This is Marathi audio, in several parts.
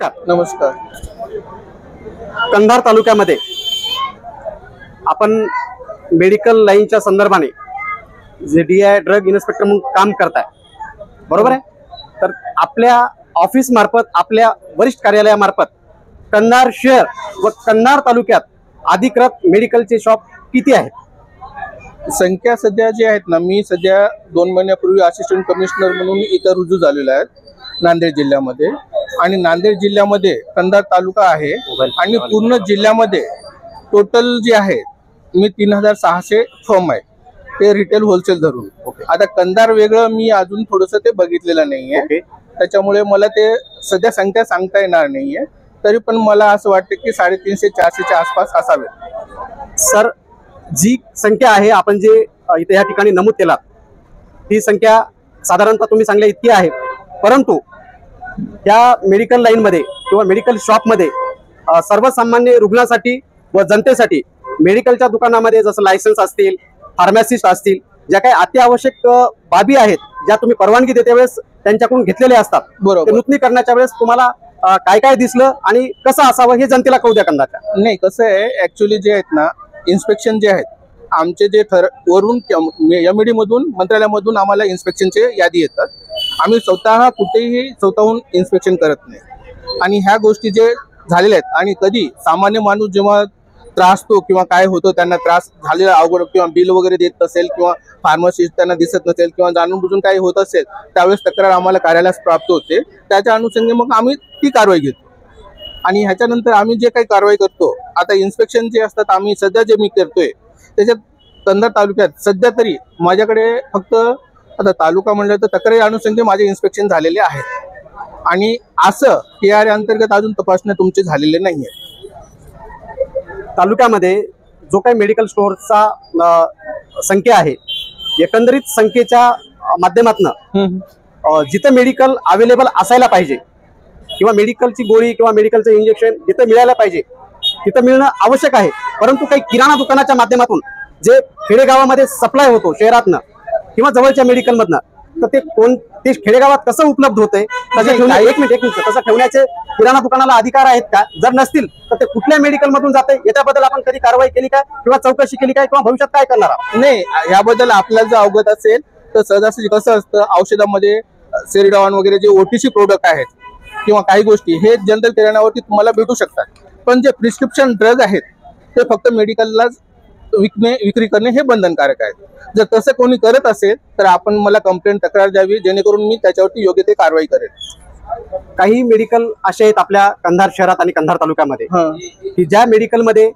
नमस्कार। कंधार तालुक्यामध्ये आपण मेडिकल लाईनच्या संदर्भाने जे DI ड्रग इन्स्पेक्टर म्हणून काम करताय, बरोबर आहे? तर आपल्या ऑफिस मार्फत, आपल्या वरिष्ठ कार्यालयामार्फत कंधार शहर व कंधार तालुक्यात अधिकृत मेडिकलचे शॉप किती आहेत? संख्या सध्या जे आहेत ना, मी सध्या 2 महिन्यापूर्वी असिस्टंट कमिशनर म्हणून इथं रुजू झालेलो आहे नांदेड जिल्ह्यामध्ये। आणि नांदेड जिल्ह्यामध्ये कंधार तालुका आहे आणि पूर्ण जिल्ह्यामध्ये टोटल जे आहे मी 3600 फर्म आहे, ते रिटेल होलसेल धरून। आता कंधार वेगळं मी अजून थोडंसं ते बघितलेलं नाहीये, त्याच्यामुळे मला ते सध्या संख्या सांगता येणार नाहीये। तरी पण मला असं वाटतं की 350-400 च्या आसपास असावे। सर, जी संख्या आहे आपण जे इथे या ठिकाणी नमूद केलात, ती संख्या साधारणतः तुम्ही सांगल्या इतकी आहे, परंतु या मेडिकल लाईन मध्ये किंवा मेडिकल शॉप मध्ये सर्वसामान्य रुग्णासाठी व जनतेसाठी मेडिकलच्या दुकानामध्ये जसं लायसन्स असतील, फार्मासिस्ट असतील, ज्या काही अत्यावश्यक बाबी आहेत ज्या तुम्ही परवानगी देते वेळेस त्यांच्याकडून घेतलेले असतात, बरोबर। नूतनीकरणाच्या वेळेस तुम्हाला काय काय दिसलं आणि कसं असावं हे जनतेला कळू द्या कंधारच्या। नाही, कसं आहे, ऍक्च्युली जे आहेत ना, इन्स्पेक्शन जे आहेत आमचे जे वरून MD मधून, मंत्रालयामधून आम्हाला इन्स्पेक्शनचे यादी येतात। आम्ही स्वतः कुठेही स्वतःहून इन्स्पेक्शन करत नाही। आणि ह्या गोष्टी जे झालेल्या आहेत, आणि कधी सामान्य माणूस जेव्हा त्रासतो किंवा काय होतं, त्यांना त्रास झालेला अवघड किंवा बिल वगैरे देत नसेल किंवा फार्मसिस्ट त्यांना दिसत नसेल किंवा जाणून बुजून काही होत असेल, त्यावेळेस तक्रार आम्हाला कार्यालयास प्राप्त होते। त्याच्या अनुषंगाने मग आम्ही ती कारवाई घेतो। आणि ह्याच्यानंतर आम्ही जे काही कारवाई करतो, आता इन्स्पेक्शन जे असतात आम्ही सध्या जे मी करतोय त्याच्यात कंधार तालुक्यात सध्या तरी माझ्याकडे फक्त, आता तालुका म्हणलं तर तक्रारी अनुषंगाने माझे इन्स्पेक्शन झालेले आहेत। आणि असं KRA अंतर्गत अजून तपासण्या तुमचे झालेले नाहीये। तालुक्यामध्ये जो काही मेडिकल स्टोअरचा संख्या आहे, एकंदरीत संख्येच्या माध्यमातून जिथं मेडिकल अवेलेबल असायला पाहिजे किंवा मेडिकलची गोळी किंवा मेडिकलचं इंजेक्शन जिथं मिळायला पाहिजे तिथं मिळणं आवश्यक आहे, परंतु काही किराणा दुकानाच्या माध्यमातून जे खेडेगावामध्ये सप्लाय होतो शहरातनं किंवा जवळच्या मेडिकल मधनं, तर ते खेडेगावात कसं उपलब्ध होतंय, एक मिनिट तसं ठेवण्याचे किराणा दुकानाला अधिकार आहेत का? जर नसतील तर ते कुठल्या मेडिकल मधून जाते, याच्याबद्दल आपण कधी कारवाई केली काय किंवा चौकशी केली काय किंवा भविष्यात काय करणार आहात? नाही, याबद्दल आपल्याला जर अवगत असेल तर सहजासहजी कसं असतं, औषधामध्ये सेरिडॉन वगैरे जे OTC प्रोडक्ट आहेत किंवा काही गोष्टी हे जनरल किराण्यावरती तुम्हाला भेटू शकतात, पण जे प्रिस्क्रिप्शन ड्रग आहेत ते फक्त मेडिकलला विक्री करणे हे बंधनकारक आहे। जर तसं कोणी करत असेल तर आपण मला कंप्लेंट, तक्रार द्यावी, जेणेकरून मी त्याच्यावरती योग्य ते कारवाई करेल। काही मेडिकल असे आहेत आपल्या कंधार शहरात आणि कंधार तालुक्यामध्ये की ज्या मेडिकलमध्ये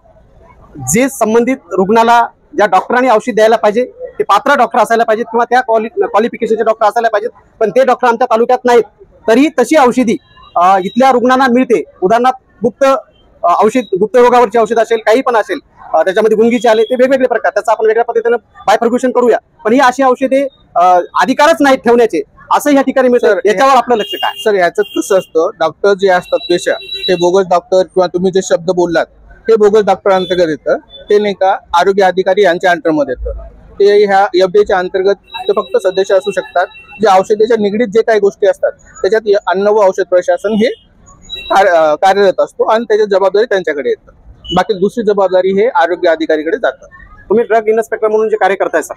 जे संबंधित रुग्णाला ज्या डॉक्टरांनी औषध द्यायला पाहिजे ते पात्र डॉक्टर असायला पाहिजेत किंवा त्या क्वालिफिकेशनचे डॉक्टर असायला पाहिजेत, पण ते डॉक्टर आमच्या तालुक्यात नाहीत। तरी तशी औषधी इथल्या रुग्णांना मिळते। उदाहरणार्थ गुप्त रोगावरची औषध असेल, काही पण असेल, त्याच्यामध्ये गुंगीचे आले, ते वेगवेगळे प्रकार, त्याचा आपण वेगळ्या पद्धतीने बायफर्ग्युशन करूया, पण ही अशी औषधे अधिकारच नाहीत ठेवण्याचे, असं या ठिकाणी मिळतं। याच्यावर आपलं लक्ष काय? सर, याचं कसं असतं, डॉक्टर जे असतात पेशा, ते बोगस डॉक्टर किंवा तुम्ही जे शब्द बोललात हे बोगस डॉक्टर अंतर्गत येतं, ते नाही का आरोग्य अधिकारी यांच्या अंडरमध्ये येतं। ते ह्या FDAच्या अंतर्गत ते फक्त सदस्य असू शकतात। जे औषधाच्या निगडीत जे काही गोष्टी असतात त्याच्यात अन्न व औषध प्रशासन हे कार्यरत असतो आणि त्याची जबाबदारी त्यांच्याकडे येतं। बाकी दुसरी जबाबदारी हे आरोग्य अधिकारीकडे जातं। तुम्ही ड्रग इन्स्पेक्टर म्हणून जे कार्य करताय सर,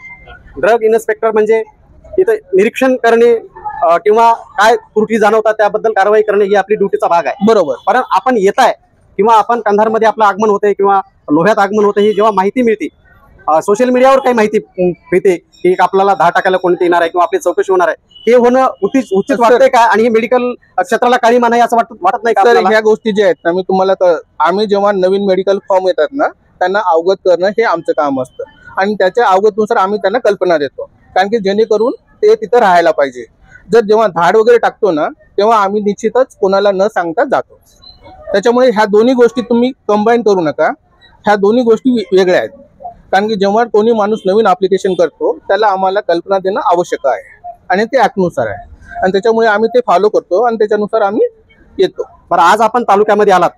ड्रग इन्स्पेक्टर म्हणजे इथं निरीक्षण करणे किंवा काय त्रुटी जाणवतात त्याबद्दल कारवाई करणे ही आपली ड्युटीचा भाग आहे, बरोबर? कारण आपण येत आहे किंवा आपण कंधारमध्ये आपलं आगमन होते किंवा लोह्यात आगमन होते, ही जेव्हा माहिती मिळते, सोशल मीडियावर काही माहिती मिळते की आपल्याला 10 टाकायला कोणते येणार आहे किंवा आपली चौकशी होणार आहे, हे होणं उचित वाटतंय का? आणि हे मेडिकल क्षेत्राला काळीमा नाही असं वाटत नाही का? तर ह्या गोष्टी ज्या आहेत ना, मी तुम्हाला, आम्ही जेव्हा नवीन मेडिकल फॉर्म येतात ना, त्यांना अवगत करणं हे आमचं काम असतं आणि त्याच्या अवगतनुसार आम्ही त्यांना कल्पना देतो, कारण की जेणेकरून ते तिथं राहायला पाहिजे। जर जेव्हा धाड वगैरे टाकतो ना, तेव्हा आम्ही निश्चितच कोणाला न सांगता जातो। त्याच्यामुळे ह्या दोन्ही गोष्टी तुम्ही कंबाईन करू नका, ह्या दोन्ही गोष्टी वेगळ्या आहेत। कारण की जेव्हा कोणी माणूस नवीन ऍप्लिकेशन करतो त्याला आम्हाला कल्पना देणं आवश्यक आहे आणि ते ऍक्टनुसार आहे, आणि त्याच्यामुळे आम्ही ते फॉलो करतो आणि त्याच्यानुसार आम्ही येतो। बरं, आज आपण तालुक्यामध्ये आलात,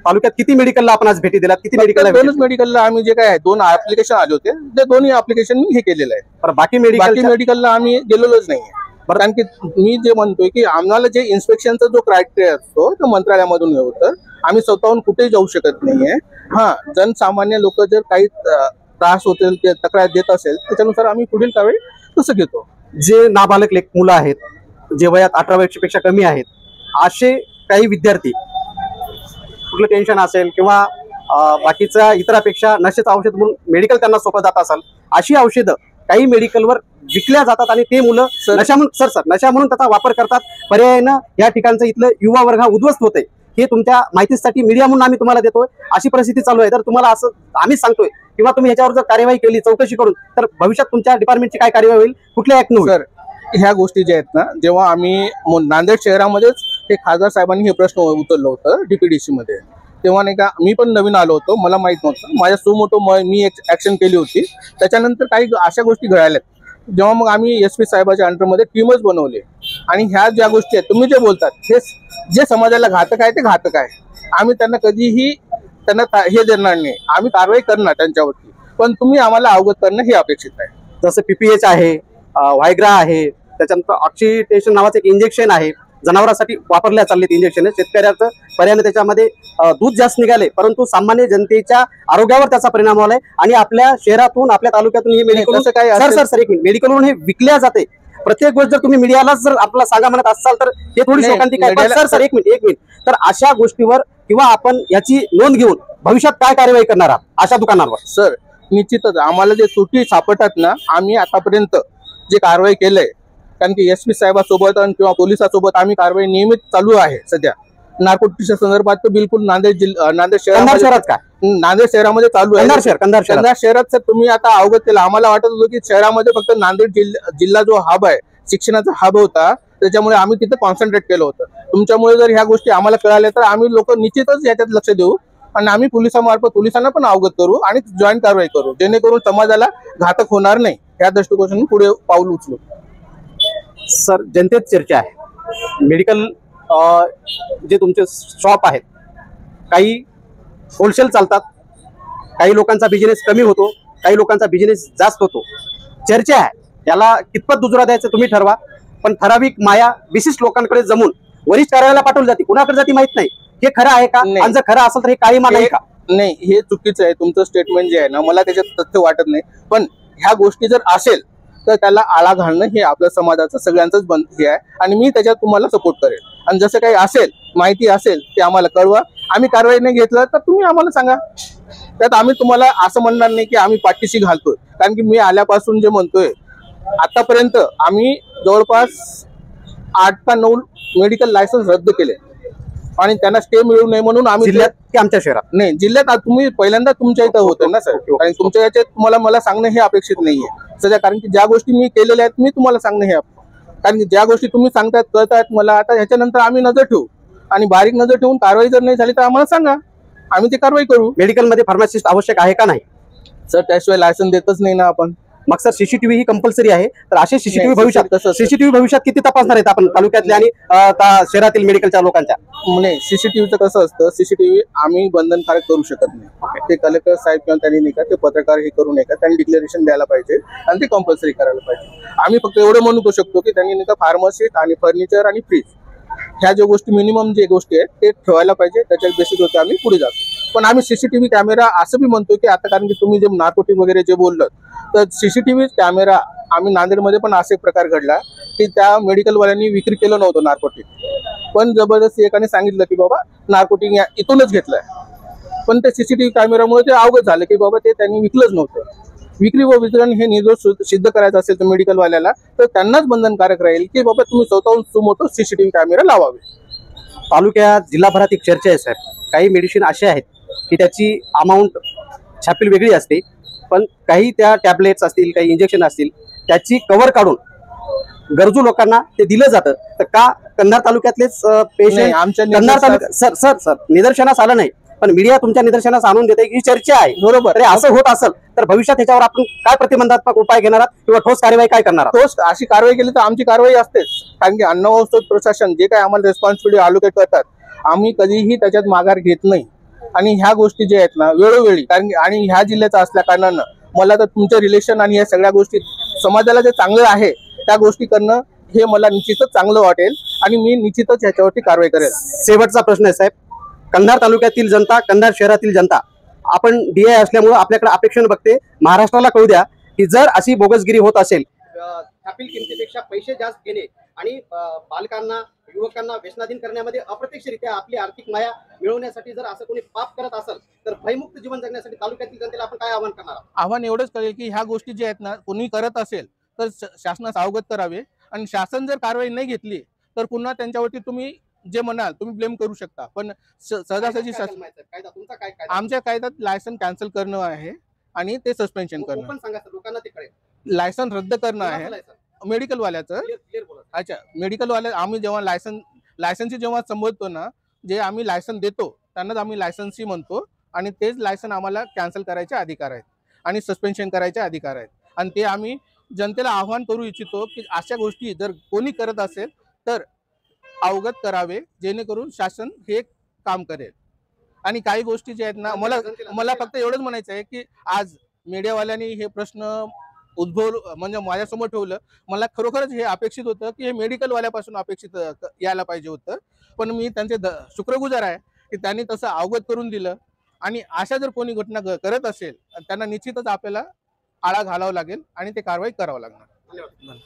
तालुक्यात किती मेडिकलला आपण आज भेटी दिलात? किती मेडिकल? 2च मेडिकलला आम्ही जे काय 2 ऍप्लिकेशन आले होते, ते दोन्ही ऍप्लिकेशन मी हे केलेलं आहे। बाकी मेडिकलला आम्ही गेलेलोच नाहीये। कारण की मी जे म्हणतोय की आम्हाला जे इन्स्पेक्शनचा जो क्रायटेरिया असतो तो मंत्रालयामधून हे होतं. आम्ही स्वतःहून कुठेही जाऊ शकत नाहीये. हा, जनसामान्य लोक जर काही त्रास होतील ते तक्रार देत असेल त्याच्यानुसार आम्ही पुढील कारवाई तसं घेतो. जे नाबालक मुलं आहेत, जे वयात 18 वर्षापेक्षा कमी आहेत, असे काही विद्यार्थी कुठलं टेन्शन असेल किंवा बाकीच्या इतरापेक्षा नशेचं औषध म्हणून मेडिकल त्यांना सोपं जात असेल, अशी औषधं काही मेडिकलवर विकल्या जातात आणि ते मुलं नशा म्हणून त्याचा वापर करतात. पर्यायानं या ठिकाणचं इथलं युवा वर्ग हा उद्ध्वस्त होते. हे तुमच्या माहितीसाठी मीडिया म्हणून आम्ही तुम्हाला देतोय. अशी परिस्थिती चालू आहे. तर तुम्हाला असं आम्हीच सांगतोय किंवा तुम्ही ह्याच्यावर जर कार्यवाही केली चौकशी करून तर भविष्यात तुमच्या डिपार्टमेंटची काय कार्यवाही होईल, कुठल्या ऍक्ट होईल? सर, ह्या गोष्टी ज्या आहेत ना, जेव्हा आम्ही नांदेड शहरामध्येच हे खासदार साहेबांनी हे प्रश्न उचललं होतं डीपीडीसी मध्ये, तेव्हा नाही का मी पण नवीन आलो होतो, मला माहित नव्हतं. माझ्या सुमोटो मी एक ऍक्शन केली होती. त्याच्यानंतर काही अशा गोष्टी घडायल्यात. जेव्हा मग आम्ही SP साहेबाच्या अंडरमध्ये टीमच बनवली आणि ह्या ज्या गोष्टी आहेत तुम्ही जे बोलतात हे जे समाजाला घातक आहे ते घातक आहे. आम्ही त्यांना कधीही हे देणार नाही. आम्ही कारवाई करणार त्यांच्यावरती, पण तुम्ही आम्हाला अवगत करणं हे अपेक्षित आहे. जसं PPH आहे, व्हायग्रा आहे, त्याच्यानंतर ऑक्सिटेशन नावाचं एक इंजेक्शन आहे, जनावरांसाठी वापरल्या चाललेत इंजेक्शन. शेतकऱ्याचं पर्यायाने त्याच्यामध्ये दूध जास्त निघाले, परंतु सामान्य जनतेच्या आरोग्यावर त्याचा परिणाम झालाय आणि आपल्या शहरातून आपल्या तालुक्यातून हे मेडिकल सर एक मिनिट मेडिकलवरून हे विकल्या जाते. प्रत्येक गोष्ट जर तुम्ही मीडियालाच जर आपल्याला सांगा म्हणत असाल तर हे थोडी शोकांतिक आहे. सर एक मिनिट तर अशा गोष्टीवर किंवा आपण याची नोंद घेऊन भविष्यात काय कार्यवाही करणार आहात अशा दुकानांवर? सर, निश्चितच आम्हाला जे त्रुटी सापडतात ना, आम्ही आतापर्यंत जे कारवाई केलंय, कारण की SP साहेबासोबत किंवा पोलिसांसोबत आम्ही कारवाई नियमित चालू आहे. सध्या नार्कोटिक्सच्या संदर्भात तर बिलकुल नांदेड शहरामध्ये चालू आहे. कंधार शहरात सर तुम्ही आता अवगत केलं. आम्हाला वाटत होतं की शहरामध्ये फक्त नांदेड जिल्हा जो हब आहे, शिक्षणाचा हब होता, त्याच्यामुळे आम्ही तिथे कॉन्सन्ट्रेट केलं होतं. तुमच्यामुळे जर ह्या गोष्टी आम्हाला कळाल्या तर आम्ही लोक निश्चितच याच्यात लक्ष देऊ आणि आम्ही पोलिसांना पण अवगत करू आणि जॉईंट कारवाई करू, जेणेकरून समाजाला घातक होणार नाही. या दृष्टिकोनातून पुढे पाऊल उचलू. सर, जनतेत चर्चा आहे, मेडिकल जे तुमचे शॉप आहेत काही होलसेल चालतात, काही लोकांचा बिझनेस कमी होतो, काही लोकांचा बिझनेस जास्त होतो. चर्चा आहे, याला कितपत दुजोरा द्यायचं तुम्ही ठरवा, पण ठराविक माया विशिष्ट लोकांकडे जमून वरिष्ठ कार्यालयाला पाठवली जाते. कुणाकडे जाती माहित नाही. हे खरं आहे का? आणि जर खरं असेल तर हे काही नाही का? नाही, हे चुकीचं आहे. तुमचं स्टेटमेंट जे आहे ना, मला त्याच्यात तथ्य वाटत नाही. पण ह्या गोष्टी जर असेल तर त्याला आळा घालणं हे आपल्या समाजाचं सगळ्यांचंच हे आहे आणि मी त्याच्यात तुम्हाला सपोर्ट करेल. आणि जसं काही असेल, माहिती असेल ते आम्हाला कळवा. आम्ही कारवाई नाही घेतलं तर तुम्ही आम्हाला सांगा. त्यात आम्ही तुम्हाला असं म्हणणार नाही की आम्ही पाठीशी घालतोय, कारण की मी आल्यापासून जे म्हणतोय आतापर्यंत आम्ही जवळपास 8 का 9 मेडिकल लायसन्स रद्द केले आणि त्यांना स्टे मिळू नये म्हणून आम्ही जिल्ह्यात की आमच्या शहरात नाही, जिल्ह्यात तुम्ही पहिल्यांदा तुमच्या इथं होतं ना सर, कारण तुमच्या याच्यात तुम्हाला मला सांगणं हे अपेक्षित नाहीये सध्या, कारण की ज्या गोष्टी मी केलेल्या आहेत मी तुम्हाला सांगणं हे, कारण की ज्या गोष्टी तुम्ही सांगतायत कळतायत मला, आता ह्याच्यानंतर आम्ही नजर ठेवू आणि बारीक नजर ठेवून कारवाई जर नाही झाली तर आम्हाला सांगा, आम्ही ती कारवाई करू. मेडिकलमध्ये फार्मासिस्ट आवश्यक आहे का नाही? सर, त्याशिवाय लायसन्स देतच नाही ना आपण. मग सर सीसीटीव्ही ही कंपल्सरी आहे, तर असे सीसीटीव्ही भविष्यात किती तपासणार आहेत आपण तालुक्यातल्या आणि शहरातील मेडिकलच्या लोकांच्या? नाही, सीसीटीव्हीचं कसं असतं, सीसीटीव्ही आम्ही बंधनकारक करू शकत नाही. ते कलेक्टर साहेब किंवा त्यांनी नाही का ते पत्रकार हे करू नये का, त्यांनी डिक्लेरेशन द्यायला पाहिजे आणि ते कंपल्सरी करायला पाहिजे. आम्ही फक्त एवढं म्हणू शकतो की त्यांनी नाही का फार्मसी आणि फर्निचर आणि फ्रीज ह्या ज्या गोष्टी मिनिमम जे गोष्टी आहेत ते ठेवायला पाहिजे, त्याच्या बेसिसवरती आम्ही पुढे जातो. पण आम्ही सीसीटीव्ही कॅमेरा असं बी म्हणतो की आता, कारण की तुम्ही जे नार्कोटिक वगैरे जे बोललं, तर सीसीटीव्ही कॅमेरा आम्ही नांदेडमध्ये पण असे प्रकार घडला की त्या मेडिकलवाल्यांनी विक्री केलं नव्हतं नार्कोटिक, पण जबरदस्ती एकाने सांगितलं की बाबा नार्कोटिक इथूनच घेतलंय, पण ते सीसीटीव्ही कॅमेरामुळे ते अवगत झालं की बाबा ते त्यांनी विकलंच नव्हतं. विक्री व वितरण हे निर्दोष सिद्ध करायचं असेल तर मेडिकलवाल्याला, तर त्यांनाच बंधनकारक राहील की बाबा तुम्ही स्वतःहून सुमोटो सीसीटीव्ही कॅमेरा लावावे. तालुक्यात जिल्हाभरात एक चर्चा आहे साहेब, काही मेडिसिन असे आहेत की त्याची अमाऊंट छापील वेगळी असते, पण काही त्या टॅबलेट्स असतील, काही इंजेक्शन असतील, त्याची कव्हर काढून गरजू लोकांना ते दिलं जातं. तर का कंधार तालुक्यातलेच पेशंट कंधार तालुक्यात सर निदर्शनास आलं नाही, पण मीडिया तुमच्या निदर्शनास आणून देते की चर्चा आहे, बरोबर? असं होत असेल तर भविष्यात त्याच्यावर आपण काय प्रतिबंधात्मक उपाय घेणार आहात किंवा ठोस कारवाई काय करणार आहात? ठोस अशी कारवाई केली तर आमची कारवाई असतेच, कारण की अन्न औषध प्रशासन जे काय आम्हाला रिस्पॉन्सिबिलिटी अलोकेट करतात आम्ही कधीही त्याच्यात माघार घेत नाही. आणि ह्या गोष्टी ज्या आहेत ना वेळोवेळी, कारण आणि ह्या जिल्ह्याचा असल्या कारणानं मला तर तुमचं रिलेशन आणि या सगळ्या गोष्टी समाजाला जे चांगलं आहे त्या गोष्टी करणं हे मला निश्चितच चांगलं वाटेल आणि मी निश्चितच याच्यावरती कारवाई करेल. शेवटचा प्रश्न आहे साहेब, कंधार तालुक्यातील जनता, कंधार शहरातील जनता, आपण DI असल्यामुळे आपल्याकडे अपेक्षेने बघते. महाराष्ट्राला कळू द्या की जर अशी बोगसगिरी होत असेल, छापील किमतीपेक्षा पैसे जास्त घेणे आणि बालकांना, युवकांना व्यसनाधीन करण्यामध्ये अप्रत्यक्षरित्या आपली आर्थिक माया मिळवण्यासाठी जर असं कोणी पाप करत असेल तर भयमुक्त जीवन जगण्यासाठी तालुक्यातील जनतेला आपण काय आवाहन करणार आहोत? आव्हान एवढंच करेल की ह्या गोष्टी ज्या आहेत ना, कोणी करत असेल तर शासनास अवगत करावे आणि शासन जर कारवाई नाही घेतली तर पुन्हा त्यांच्यावरती तुम्ही जे म्हणाल तुम्ही ब्लेम करू शकता. पण सहजासहजी कायदा तुमचा काय कायदा? आमच्या कायद्यात लायसन कॅन्सल करणं आहे आणि ते सस्पेन्शन करणं, ओपन सांगा सर, लोकांना ते कळेल. लायसन रद्द करणं आहे मेडिकल वाल्याचं. क्लिअर बोला. अच्छा, मेडिकल वाले आम्ही जेव्हा लायसनची जेव्हा संबोधतो ना, जे आम्ही लायसन देतो त्यांनाच आम्ही लायसन्सी म्हणतो आणि तेच लायसन आम्हाला कॅन्सल करायचे अधिकार आहेत आणि सस्पेन्शन करायचे अधिकार आहेत. आणि ते आम्ही जनतेला आव्हान करू इच्छितो की अशा गोष्टी जर कोणी करत असेल तर अवगत करावे, जेणेकरून शासन हे काम करेल. आणि काही गोष्टी ज्या आहेत ना, मला फक्त एवढंच म्हणायचं आहे की आज मीडियावाल्यांनी हे प्रश्न उद्भव म्हणजे माझ्यासमोर ठेवलं. मला खरोखरच हे अपेक्षित होतं की हे मेडिकल वाल्यापासून अपेक्षित यायला पाहिजे होतं, पण मी त्यांचे शुक्रगुजार आहे की त्यांनी तसं अवगत करून दिलं. आणि अशा जर कोणी घटना करत असेल त्यांना निश्चितच आपल्याला आळा घालावा लागेल आणि ते कारवाई करावं लागणार. धन्यवाद.